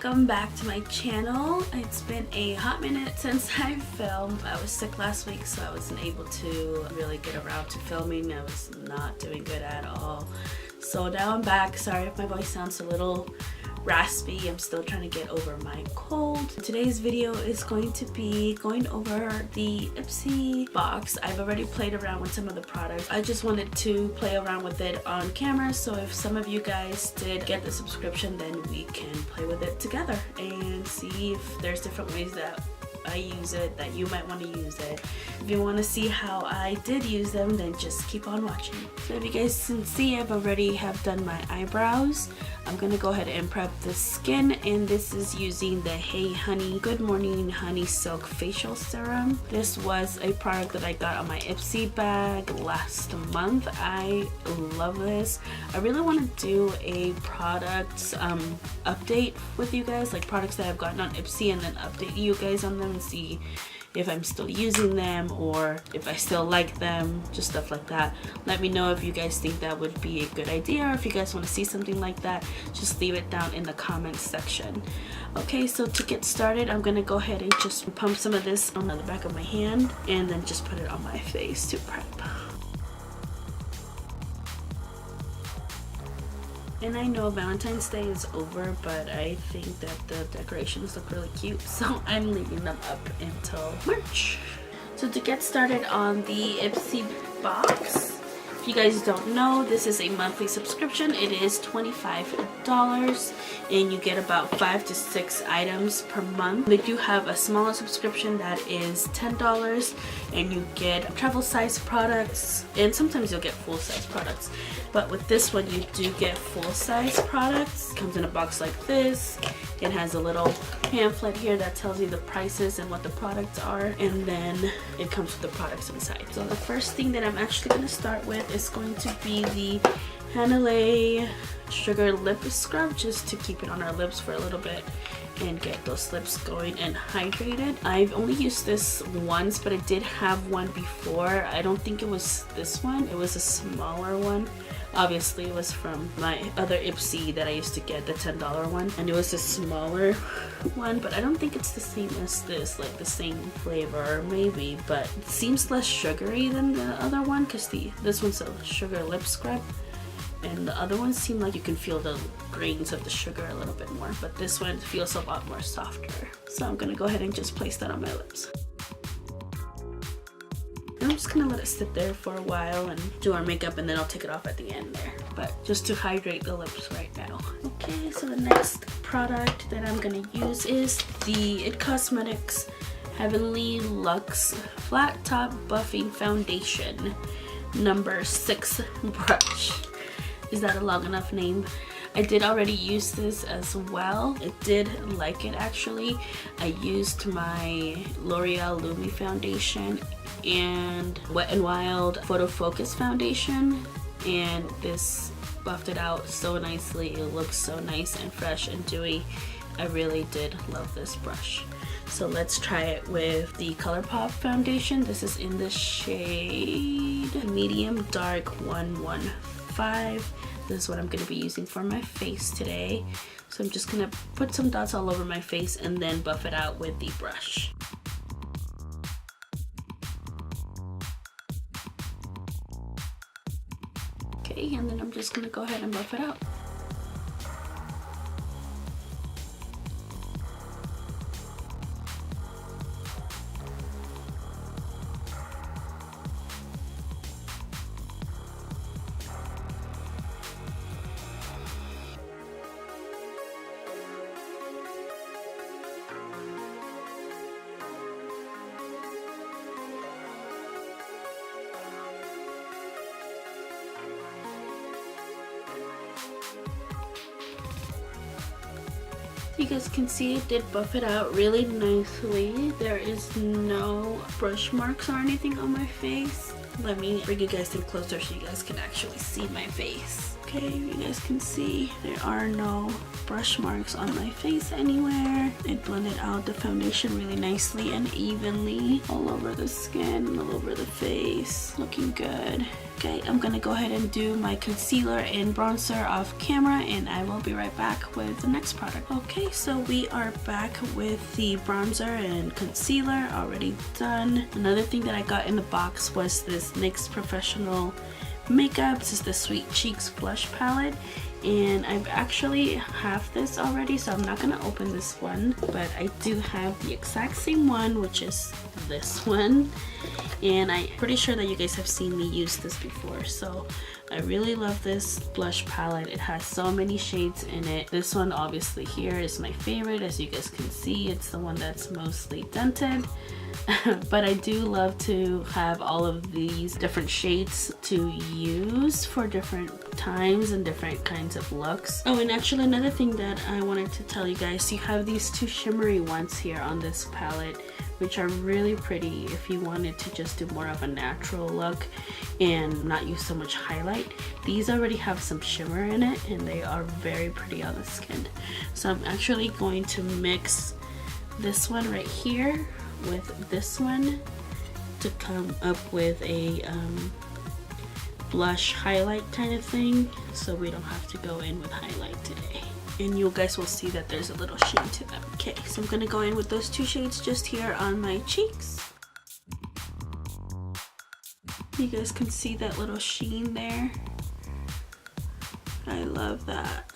welcome back to my channel. It's been a hot minute since I filmed. I was sick last week, so I wasn't able to really get around to filming. I was not doing good at all. So now I'm back. Sorry if my voice sounds a little raspy. I'm still trying to get over my cold. Today's video is going to be going over the Ipsy box. I've already played around with some of the products. I just wanted to play around with it on camera, so if some of you guys did get the subscription, then we can play with it together and see if there's different ways that I use it, that you might want to use it. If you want to see how I did use them, then just keep on watching. So if you guys can see, I've already done my eyebrows. I'm gonna go ahead and prep the skin, and this is using the Hey Honey Good Morning Honey Silk Facial Serum. This was a product that I got on my Ipsy bag last month. I love this. I really want to do a products update with you guys, like products that I've gotten on Ipsy, and then update you guys on them and see if I'm still using them or if I still like them, just stuff like that. Let me know if you guys think that would be a good idea, or if you guys want to see something like that, just leave it down in the comments section. Okay, so to get started, I'm gonna go ahead and just pump some of this on the back of my hand and then just put it on my face to prep. And I know Valentine's Day is over, but I think that the decorations look really cute, so I'm leaving them up until March. So to get started on the Ipsy box, if you guys don't know, this is a monthly subscription. It is $25 and you get about 5 to 6 items per month. They do have a smaller subscription that is $10 and you get travel size products, and sometimes you'll get full size products. But with this one, you do get full-size products. It comes in a box like this. It has a little pamphlet here that tells you the prices and what the products are, and then it comes with the products inside. So the first thing that I'm actually going to start with is going to be the Hanalei Sugar Lip Scrub, just to keep it on our lips for a little bit and get those lips going and hydrated. I've only used this once, but I did have one before. I don't think it was this one. It was a smaller one. Obviously, it was from my other Ipsy that I used to get, the $10 one, and it was a smaller one, but I don't think it's the same as this, like the same flavor, maybe, but it seems less sugary than the other one, because this one's a sugar lip scrub, and the other ones seem like you can feel the grains of the sugar a little bit more, but this one feels a lot more softer. So I'm gonna go ahead and just place that on my lips. I'm just gonna let it sit there for a while and do our makeup, and then I'll take it off at the end there, but just to hydrate the lips right now. Okay, so the next product that I'm gonna use is the It Cosmetics Heavenly Luxe Flat Top Buffing Foundation number 6 brush. Is that a long enough name? I did already use this as well. I did like it actually. I used my L'Oreal Lumi foundation and Wet n Wild Photo Focus foundation, and this buffed it out so nicely. It looks so nice and fresh and dewy. I really did love this brush. So let's try it with the ColourPop foundation. This is in the shade Medium Dark 115. This is what I'm going to be using for my face today. So I'm just going to put some dots all over my face and then buff it out with the brush. Okay, and then I'm just going to go ahead and buff it out. You guys can see it did buff it out really nicely. There is no brush marks or anything on my face. Let me bring you guys in closer so you guys can actually see my face. Okay. Okay, you guys can see there are no brush marks on my face anywhere. It blended out the foundation really nicely and evenly all over the skin, all over the face. Looking good. Okay, I'm gonna go ahead and do my concealer and bronzer off camera, and I will be right back with the next product. Okay, so we are back with the bronzer and concealer already done. Another thing that I got in the box was this NYX Professional Makeup. This is the Sweet Cheeks blush palette, and I've actually have this already, so I'm not gonna open this one, but I do have the exact same one, which is this one, and I'm pretty sure that you guys have seen me use this before. So I really love this blush palette. It has so many shades in it. This one obviously here is my favorite. As you guys can see, it's the one that's mostly dented. But I do love to have all of these different shades to use for different times and different kinds of looks. Oh, and actually another thing that I wanted to tell you guys, you have these two shimmery ones here on this palette, which are really pretty if you wanted to just do more of a natural look and not use so much highlight. These already have some shimmer in it, and they are very pretty on the skin. So I'm actually going to mix this one right here with this one to come up with a blush highlight kind of thing, so we don't have to go in with highlight today. And you guys will see that there's a little sheen to them. Okay, so I'm gonna go in with those two shades just here on my cheeks. You guys can see that little sheen there. I love that.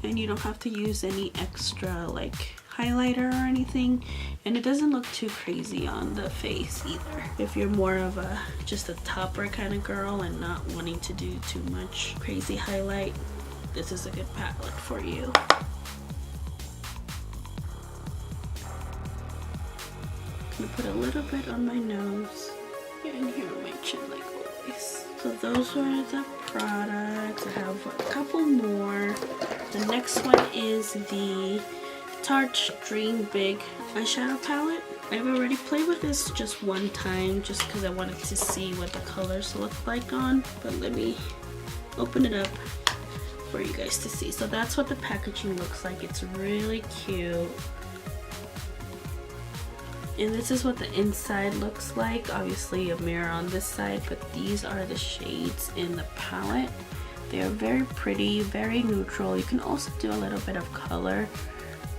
And you don't have to use any extra like highlighter or anything, and it doesn't look too crazy on the face either. If you're more of a just a topper kind of girl and not wanting to do too much crazy highlight, this is a good palette for you. I'm gonna put a little bit on my nose and here on my chin like always. So those were the products. I have a couple more. The next one is the Tarte Dream Big eyeshadow palette. I've already played with this just one time just because I wanted to see what the colors look like on, but let me open it up for you guys to see. So that's what the packaging looks like. It's really cute. And this is what the inside looks like. Obviously a mirror on this side, but these are the shades in the palette. They are very pretty, very neutral. You can also do a little bit of color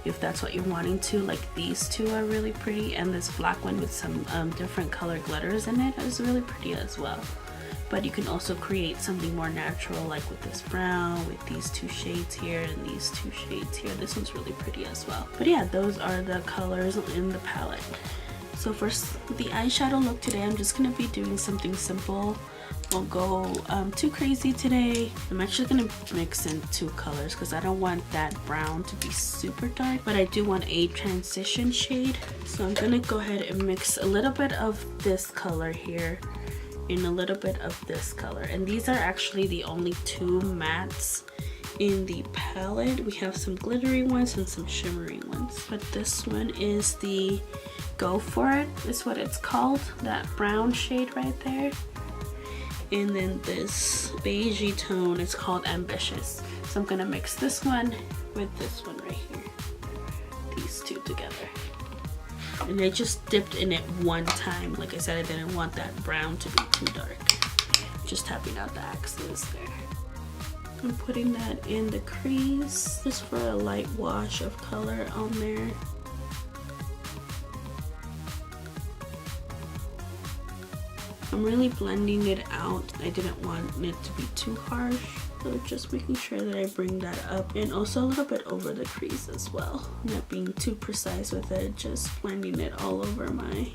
if that's what you're wanting to. Like these two are really pretty, and this black one with some different color glitters in it is really pretty as well. But you can also create something more natural, like with this brown, with these two shades here and these two shades here. This one's really pretty as well. But yeah, those are the colors in the palette. So for the eyeshadow look today, I'm just gonna be doing something simple. Won't go too crazy today. I'm actually gonna mix in two colors because I don't want that brown to be super dark, but I do want a transition shade. So I'm gonna go ahead and mix a little bit of this color here and a little bit of this color. And these are actually the only two mattes in the palette. We have some glittery ones and some shimmery ones, but this one is the Go For It is what it's called, that brown shade right there. And then this beigey tone is called Ambitious. So I'm gonna mix this one with this one right here, these two together. And I just dipped in it one time. Like I said, I didn't want that brown to be too dark. Just tapping out the accents there. I'm putting that in the crease just for a light wash of color on there. I'm really blending it out. I didn't want it to be too harsh, so just making sure that I bring that up, and also a little bit over the crease as well. Not being too precise with it, just blending it all over my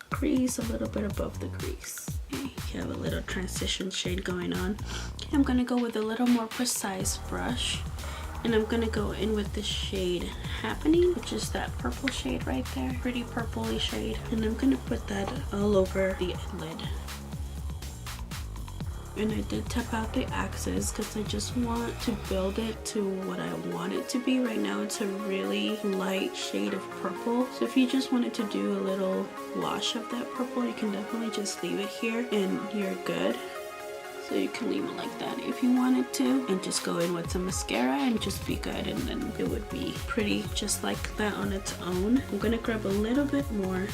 crease, a little bit above the crease. Okay, you have a little transition shade going on. Okay, I'm gonna go with a little more precise brush, and I'm gonna go in with the shade Happening, which is that purple shade right there, pretty purpley shade, and I'm gonna put that all over the lid. And I did tap out the axes because I just want to build it to what I want it to be. Right now it's a really light shade of purple, so if you just wanted to do a little wash of that purple, you can definitely just leave it here and you're good. So you can leave it like that if you wanted to, and just go in with some mascara and just be good, and then it would be pretty just like that on its own. I'm gonna grab a little bit more.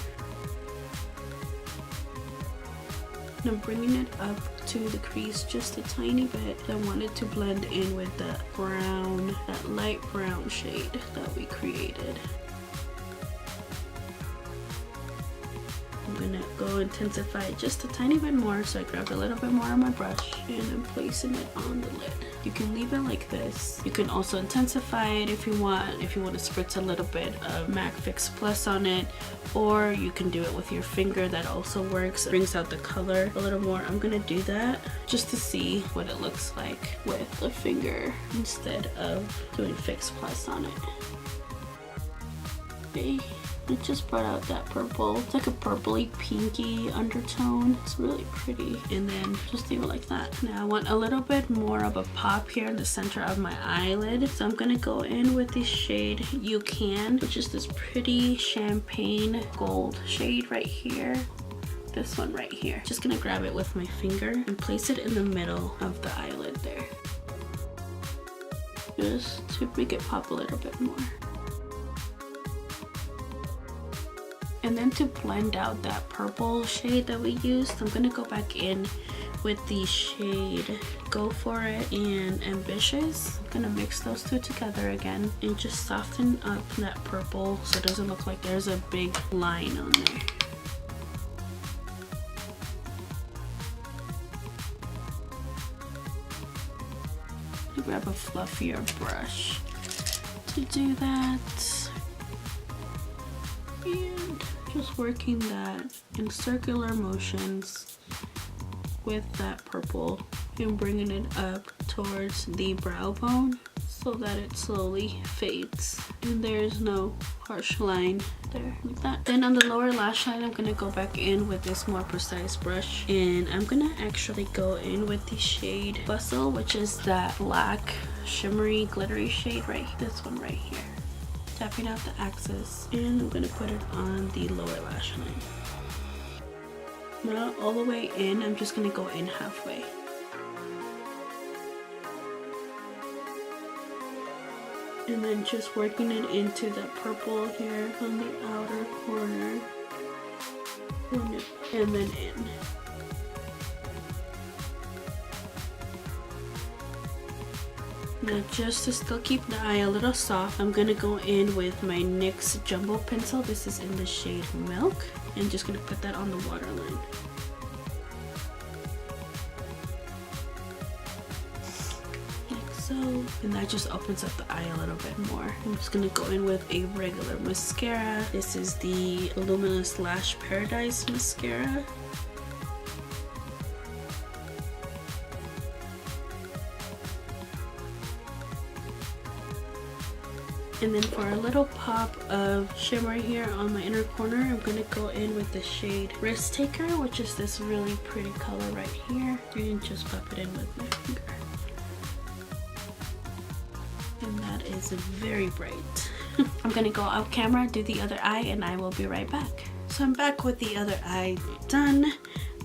And I'm bringing it up to the crease just a tiny bit. I wanted to blend in with the brown, that light brown shade that we created. I'm gonna go intensify it just a tiny bit more, so I grab a little bit more on my brush and I'm placing it on the lid. You can leave it like this. You can also intensify it if you want. If you want to spritz a little bit of MAC Fix Plus on it, or you can do it with your finger. That also works. It brings out the color a little more. I'm gonna do that just to see what it looks like with the finger instead of doing Fix Plus on it. Okay. It just brought out that purple. It's like a purpley pinky undertone. It's really pretty. And then just leave it like that. Now I want a little bit more of a pop here in the center of my eyelid. So I'm gonna go in with the shade You Can, which is this pretty champagne gold shade right here. This one right here. Just gonna grab it with my finger and place it in the middle of the eyelid there. Just to make it pop a little bit more. And then to blend out that purple shade that we used, I'm gonna go back in with the shade Go For It and Ambitious. I'm gonna mix those two together again and just soften up that purple so it doesn't look like there's a big line on there. Grab a fluffier brush to do that. And just working that in circular motions with that purple and bringing it up towards the brow bone so that it slowly fades and there's no harsh line there, like that. Then on the lower lash line, I'm gonna go back in with this more precise brush and I'm gonna actually go in with the shade Bustle, which is that black shimmery glittery shade right, this one right here. Tapping out the axis and I'm gonna put it on the lower lash line. Not all the way in, I'm just gonna go in halfway. And then just working it into the purple here on the outer corner. And then in. Now just to still keep the eye a little soft, I'm gonna go in with my NYX Jumbo Pencil. This is in the shade Milk. And just gonna put that on the waterline. Like so. And that just opens up the eye a little bit more. I'm just gonna go in with a regular mascara. This is the Luminous Lash Paradise Mascara. And then for a little pop of shimmer here on my inner corner, I'm going to go in with the shade Risk Taker, which is this really pretty color right here. And just pop it in with my finger. And that is very bright. I'm going to go off camera, do the other eye, and I will be right back. So I'm back with the other eye done.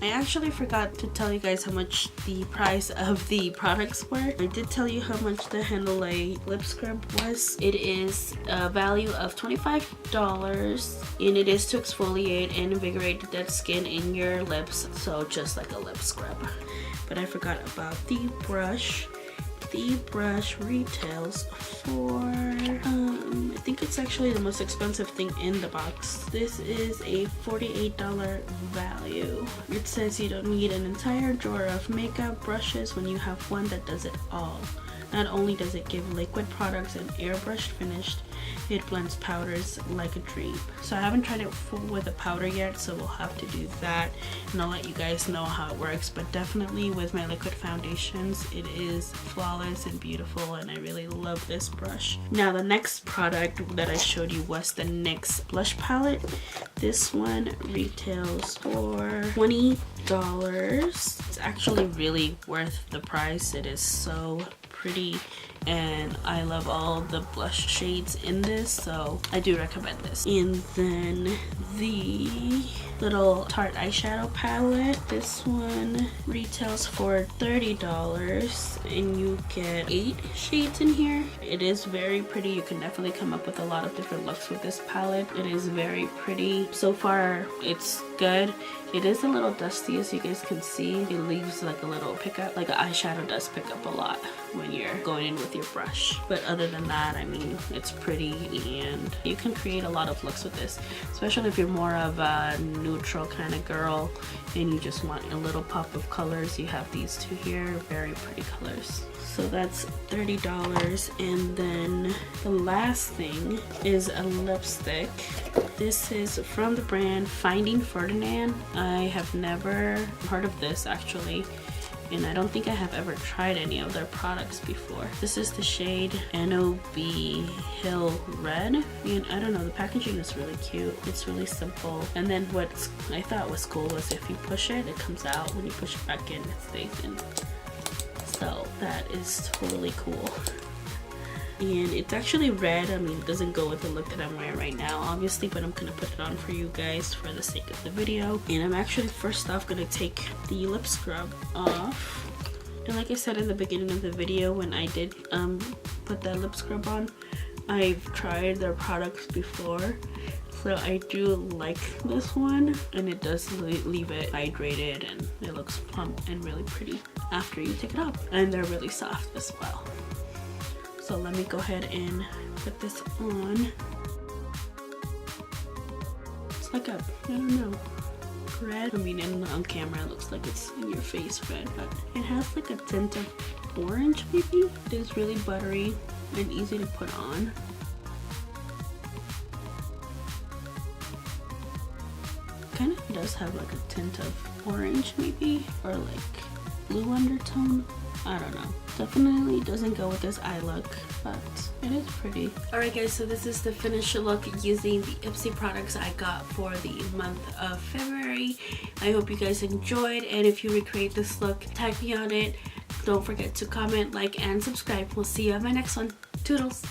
I actually forgot to tell you guys how much the price of the products were. I did tell you how much the Hanalei lip scrub was. It is a value of $25 and it is to exfoliate and invigorate the dead skin in your lips, so just like a lip scrub. But I forgot about the brush. The brush retails for I think it's actually the most expensive thing in the box. This is a $48 value. It says you don't need an entire drawer of makeup brushes when you have one that does it all. Not only does it give liquid products an airbrushed finish, it blends powders like a dream. So I haven't tried it with a powder yet, so we'll have to do that and I'll let you guys know how it works. But definitely with my liquid foundations, it is flawless and beautiful and I really love this brush. Now the next product that I showed you was the NYX blush palette. This one retails for $20. It's actually really worth the price. It is so pretty and I love all the blush shades in this, so I do recommend this. And then the little Tarte eyeshadow palette. This one retails for $30 and you get 8 shades in here. It is very pretty. You can definitely come up with a lot of different looks with this palette. It is very pretty. So far, it's good. It is a little dusty, as you guys can see. It leaves like a little pickup, like an eyeshadow does pick up a lot when you're going in with your brush. But other than that, I mean, it's pretty and you can create a lot of looks with this, especially if you're more of a neutral kind of girl and you just want a little pop of colors. You have these two here, very pretty colors. So that's $30. And then the last thing is a lipstick. This is from the brand Finding Ferdinand. I have never heard of this actually, and I don't think I have ever tried any of their products before. This is the shade NOB Hill Red, and I don't know, the packaging is really cute. It's really simple. And then what I thought was cool was if you push it, it comes out. When you push it back in, it stays in. So that is totally cool. And it's actually red. I mean, it doesn't go with the look that I'm wearing right now, obviously, but I'm gonna put it on for you guys for the sake of the video. And I'm actually first off gonna take the lip scrub off. And like I said in the beginning of the video, when I did put that lip scrub on, I've tried their products before, so I do like this one, and it does leave it hydrated and it looks plump and really pretty after you take it off, and they're really soft as well. So let me go ahead and put this on. It's like a, I don't know, red. I mean, on camera it looks like it's in your face red, but it has like a tint of orange maybe. It is really buttery and easy to put on. Kind of does have like a tint of orange maybe, or like blue undertone. I don't know. Definitely doesn't go with this eye look, but it is pretty. Alright guys, so this is the finished look using the Ipsy products I got for the month of February. I hope you guys enjoyed, and if you recreate this look, tag me on it. Don't forget to comment, like, and subscribe. We'll see you on my next one. Toodles!